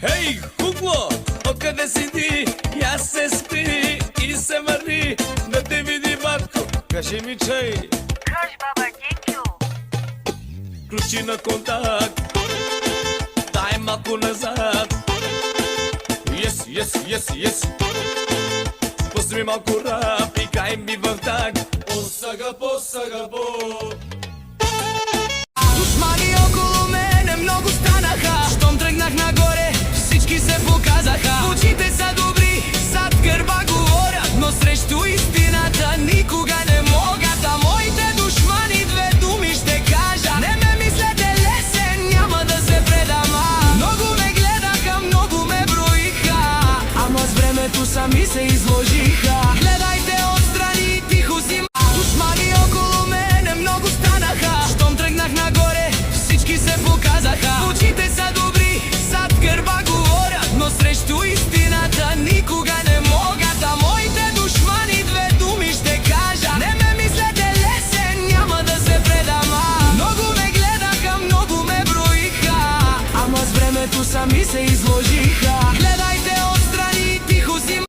Hej, kuklo, откъде си ти? Я се спи и се върни да те види батко. Кажи ми чай. Кажи, баба Генчо. Ключи на контакт, дай малко назад. Yes. Пусти ми малко рап и кай ми в так. Посагапо. Душмани около мене много станаха. Щом тръгнах нагоре, всички се показаха. Очите са добри, зад гърба говорят, но срещу истината никога не могат. А моите душмани две думи ще кажа: не ме мислете лесен, няма да се предама. Много ме гледаха, много ме броиха, ама с времето сами се изложиха. Гледайте отстрани, тихо си. Душмани около мене много станаха. Щом тръгнах нагоре, всички се показаха. Очите са добри, зад гърба говорят, но срещу истината никога не могат. А моите душмани две думи ще кажа: не ме мислете лесен, няма да се предама. Много ме гледаха, много ме броиха, ама с времето сами се изложиха.